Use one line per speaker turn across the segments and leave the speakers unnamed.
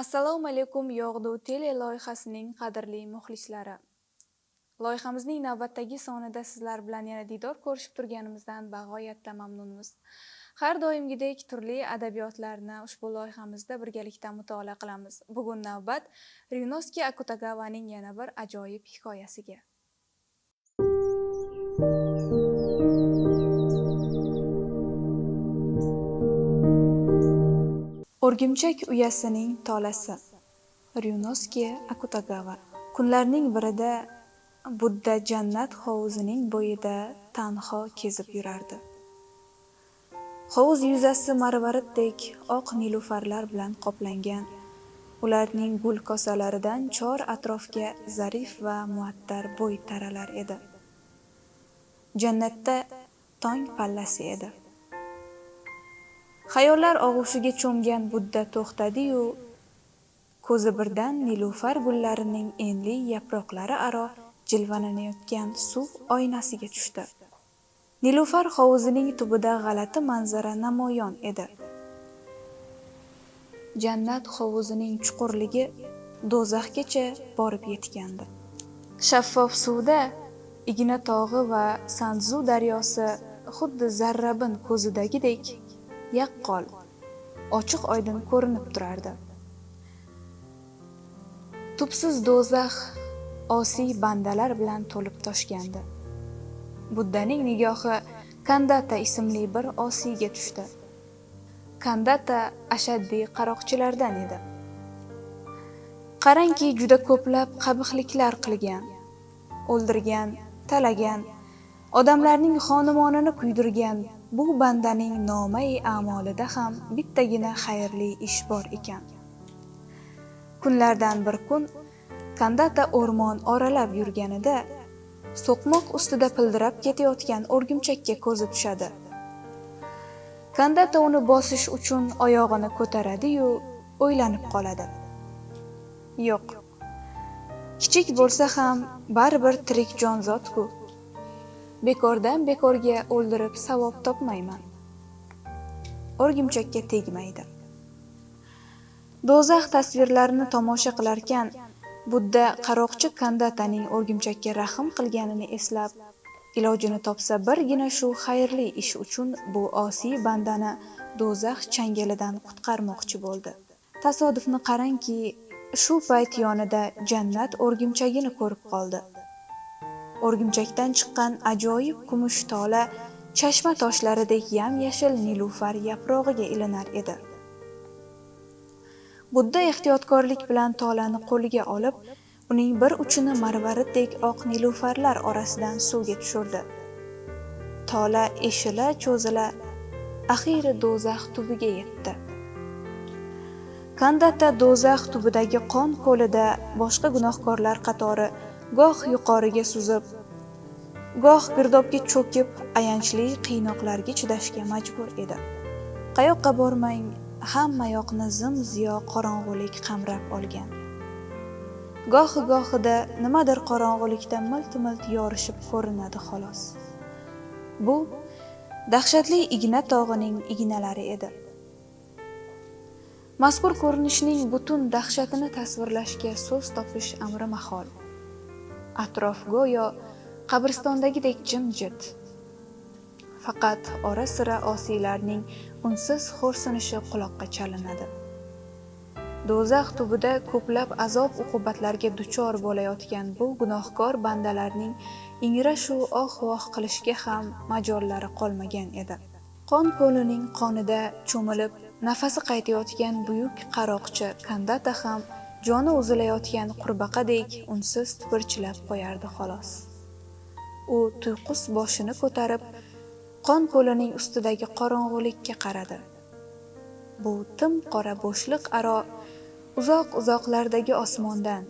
Assalomu alaykum Yog'du tele loyihasining qadrli muxlislari. Loyihamizning navbatdagi sonida sizlar bilan yana diydor ko'rishib turganimizdan bag'oyatda mamnunmiz. Har doimgidek turli adabiyotlarni ushbu loyihamizda birgalikda mutolaa qilamiz. Bugun navbat Ryunosuke Akutagawaning yana bir ajoyib hikoyasiga. O'rgimchak uyasining tolasi. Ryunosuke Akutagawa. Kunlarning birida Budda jannat hovuzining bo'yida tanho kezib yurardi. Hovuz yuzasi marvaritdek oq nilufarlar bilan qoplangan. Ularning gul kosalaridan chor atrofga zarif va muattar bo'y taralar edi. Jannatda tong pallasi edi. Xayollar og'ushiga cho'mgan Budda to'xtadi-yu, ko'zi birdan nilufar gullarining enli yaproqlari aro jilvalanayotgan suv oynasiga tushdi. Nilufar hovuzining tubida g'alati manzara namoyon edi. Jannat hovuzining chuqurligi do'zaxgacha borib yetgandi. Shaffof suvda Igna tog'i va Sanzu daryosi xuddi Zarrabin ko'zidagidek yaqqol, ochiq oydin ko'rinib turardi. Tubsiz do'zax osiy bandalar bilan to'lib toshgandi. Buddaning nigohi Kandata ismli bir osiyga tushdi. Kandata ashaddiy qaroqchilardan edi. Qarangki, juda ko'plab qabihliklar qilgan, o'ldirgan, talagan, odamlarning xonumonini kuydirgan bu bandaning nomai a'molida ham bittagina xayrli ish bor ekan. Kunlardan bir kun Kandata o'rmon oralab yurganida so'qmoq ustida pildirab ketayotgan o'rgimchakka ko'zi tushadi. Kandata uni bosish uchun oyog'ini ko'taradi-yu, o'ylanib qoladi. Yo'q. Kichik bo'lsa ham baribir tirik jonzot-ku. Bekordan bekorga o'ldirib savob topmayman. O'rgimchakka tegmaydi. Do'zax tasvirlarini tomosha qilarkan, Budda qaroqchi Kandataning o'rgimchakka rahm qilganini eslab, ilojini topsa birgina shu xayrli ish uchun bu osiy bandani do'zax changalidan qutqarmoqchi bo'ldi. Tasodifni qarangki, shu payt yonida jannat o'rgimchagini ko'rib qoldi. O'rgimchakdan chiqqan ajoyib kumush tola chashma toshlaridek yam-yashil nilufar yaprog'iga ilinar edi. Budda ehtiyotkorlik bilan tolani qo'liga olib, uning bir uchini marvaritdek oq nilufarlar orasidan suvga tushirdi. Tola eshila cho'zila axiri do'zax tubiga yetdi. Kandata do'zax tubidagi qon ko'lida boshqa gunohkorlar qatori goh yuqoriga suzib, goh girdobga cho'kib, ayanchli qiynoqlarga chidashga majbur edi. Qayoqqa bormang, hamma yoqni zim-ziyo qorong'ulik qamrab olgan. Gohi-gohida nimadir qorong'ulikda milt-milt yorishib ko'rinadi xolos. Bu dahshatli Igna tog'ining ignalari edi. Mazkur ko'rinishning butun dahshatini tasvirlashga so'z topish amri mahol. Atrof go'yo qabristondagidek jimjit. Faqat ora-sira osiylarning unsiz xo'rsinishi quloqqa chalinadi. Do'zax tubida ko'plab azob-uqubatlarga duchor bo'layotgan bu gunohkor bandalarning ingrashu oh-voh qilishga ham majollari qolmagan edi. Qon ko'lining qonida cho'milib, nafasi qaytayotgan buyuk qaroqchi Kandata ham joni uzilayotgan qurbaqadek unsiz tipirchilab qo'yardi xolos. U tuyqus boshini ko'tarib, qon ko'lining ustidagi qorong'ulikka qaradi. Bu tim qora bo'shliq aro uzoq-uzoqlardagi osmondan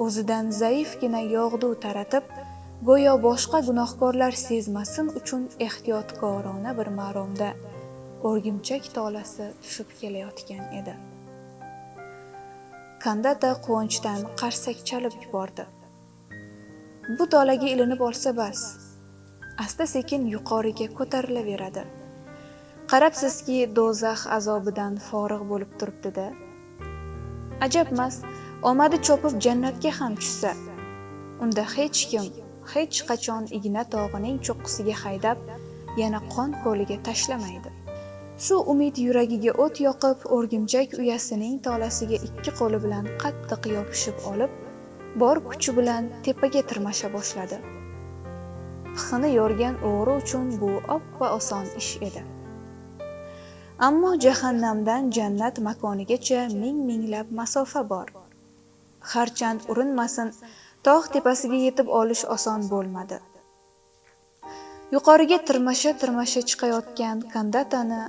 o'zidan zaifgina yog'du taratib, go'yo boshqa gunohkorlar sezmasin uchun ehtiyotkorona bir maromda o'rgimchak tolasi tushib kelayotgan edi. Kandata quvonchdan qarsak chalib yubordi. Bu tolaga ilinib olsa bas, asta-sekin yuqoriga ko'tarilaveradi. Qarabsizki, do'zax azobidan forig' bo'lib turibdi-da. Ajabmas, omadi chopib jannatga ham tushsa, unda hech kim hech qachon Igna tog'ining cho'qqisiga haydab, yana qon ko'liga tashlamaydi. Shu umid yuragiga o't yoqib, o'rgimchak uyasining tolasiga ikki qo'li bilan qattiq yopishib olib, bor kuchi bilan tepaga tirmasha boshladi. Pixini yorgan o'g'ri uchun bu oppa oson ish edi. Ammo jahannamdan jannat makonigacha ming-minglab masofa bor. Harchand urinmasin, tog' tepasiga yetib olish oson bo'lmadi. Yuqoriga tirmasha chiqayotgan kandatani,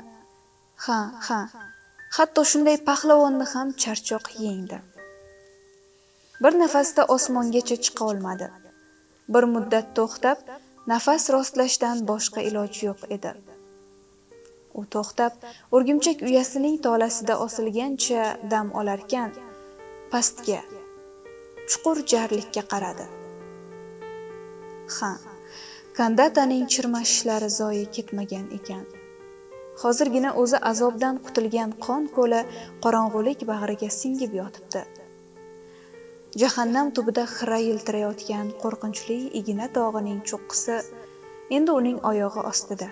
hatto shunday pahlavonni ham charchoq yengdi. Bir nafasda osmongacha chiqa olmadi. Bir muddat to'xtab, nafas rostlashdan boshqa iloj yo'q edi. U to'xtab, o'rgimchak uyasining tolasida osilgancha dam olarkan, pastga, chuqur jarlikka qaradi. Kandataning chirmashishlari zoyi ketmagan ekan. Hozirgina o'zi azobdan qutulgan qon ko'li qorong'ulik bag'riga singib yotibdi. Jahannam tubida xira yiltirayotgan qo'rqinchli Igna tog'ining cho'qqisi endi uning oyog'i ostida.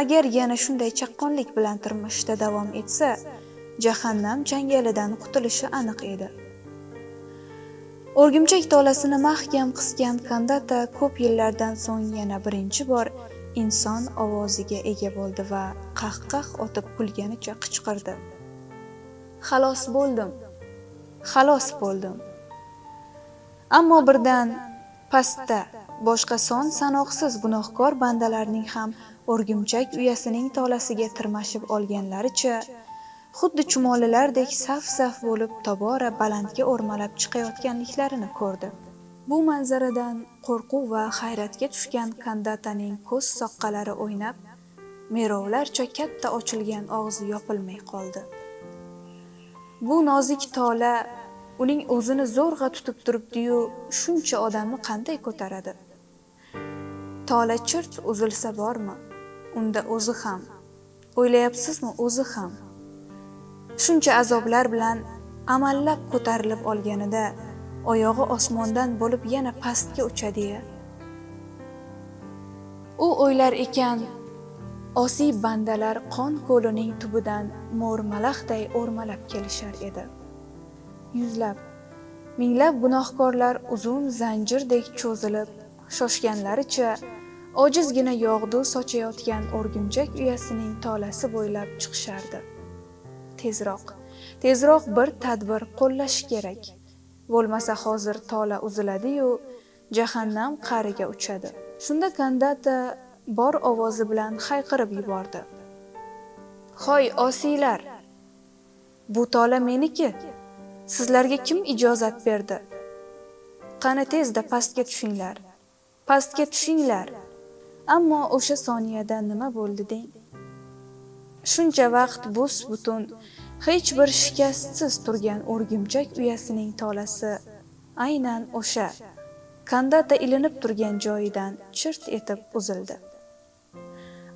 Agar yana shunday chaqqonlik bilan turmushda davom etsa, jahannam changalidan qutulishi aniq edi. O'rgimchak tolasini mahkam qisgan kandata ko'p yillardan so'ng yana birinchi bor inson ovoziga ega bo'ldi va qahqah otib kulganicha qichqirdi. Xalos bo'ldim. Ammo birdan pastda boshqa son sanoqsiz gunohkor bandalarning ham o'rgimchak uyasining tolasiga tirmashib olganlaricha, xuddi chumolilardek saf-saf bo'lib tobora balandga o'rmalab chiqayotganliklarini ko'rdi. Bu manzaradan qo'rquv va hayratga tushgan kandataning ko'z soqqalari o'ynab, merovlarcha katta ochilgan og'zi yopilmay qoldi. Bu nozik tola uning o'zini zo'rg'a tutib turibdi-yu, shuncha odamni qanday ko'taradi? Tola chirt uzilsa bormi? Unda o'zi ham. O'ylayapsizmi, o'zi ham. Shuncha azoblar bilan amallab ko'tarilib olganida, oyog'i osmondan bo'lib yana pastga uchadi-ya. U o'ylar ekan, osiy bandalar qon ko'lining tubidan mo'rmalaxday o'rmalab kelishar edi. Yuzlab, minglab gunohkorlar uzun zanjirdek cho'zilib, shoshganlaricha ojizgina yog'du sochayotgan o'rgimchak uyasining tolasi bo'ylab chiqishardi. Tezroq bir tadbir qo'llash kerak. Bo'lmasa hozir tola uziladi-yu, jahannam qa'riga uchadi. Shunda kandata bor ovozi bilan hayqirib yubordi. Hoy osiylar! Bu tola meniki. Sizlarga kim ijozat berdi? Qani tezda pastga tushinglar. Ammo o'sha soniyada nima bo'ldi deng? Shuncha vaqt bus-butun, hech bir shikastsiz turgan o'rgimchak uyasining tolasi aynan o'sha kandata ilinib turgan joyidan chirt etib uzildi.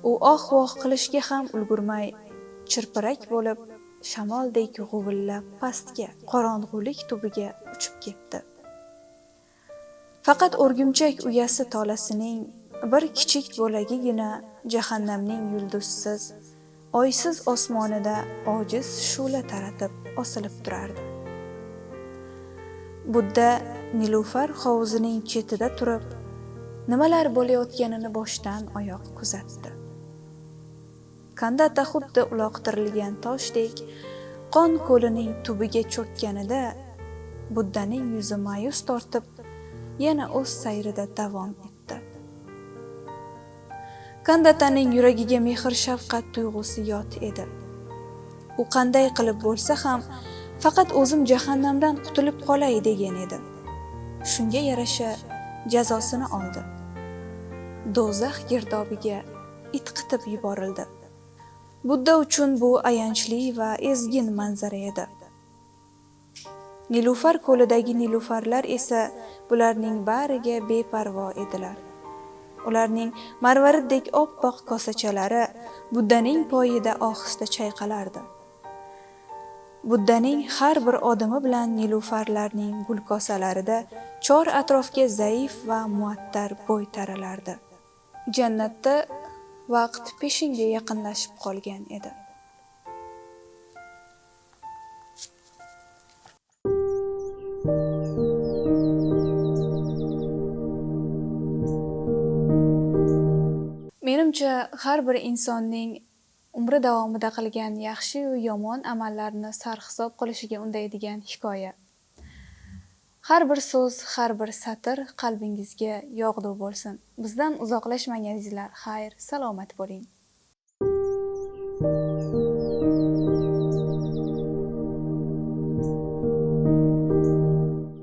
U oh-voh qilishga ham ulgurmay, chirpirak bo'lib, shamoldek g'uvillab pastga, qorong'ulik tubiga uchib ketdi. Faqat o'rgimchak uyasi tolasining bir kichik bo'lagigina jahannamning yulduzsiz, oysiz osmonida ojiz shu'la taratib osilib turardi. Budda Nilufar hovuzining chetida turib, nimalar bo'layotganini boshdan oyoq kuzatdi. Kandata xuddi uloqtirilgan toshdek qon ko'lining tubiga cho'kkanida, Buddaning yuzi ma'yus tortib, yana o'z sayrida davom etdi. Kandataning yuragiga mehr-shafqat tuyg'usi yot edi. U qanday qilib bo'lsa ham faqat o'zim jahannamdan qutulib qolay degan edi. Shunga yarasha jazosini oldi. Do'zax girdobiga itqitib yuborildi. Budda uchun bu ayanchli va ezgin manzara edi. Nilufar ko'lidagi nilufarlar esa bularning bariga beparvo edilar. Ularning marvariddek oppoq kosachalari Buddaning poyida ohista chayqalardi. Buddaning har bir odimi bilan nilufarlarning gulkosalarida chor atrofga zaif va muattar bo'y taralardi. Jannatda vaqt peshinga yaqinlashib qolgan edi. Menimcha, har bir insonning umri davomida qilgan yaxshi va yomon amallarni sarhisob qilishiga undaydigan hikoya. Har bir so'z, har bir satr qalbingizga yog'du bo'lsin. Bizdan uzoqlashmang azizlar. Xayr, salomat bo'ling.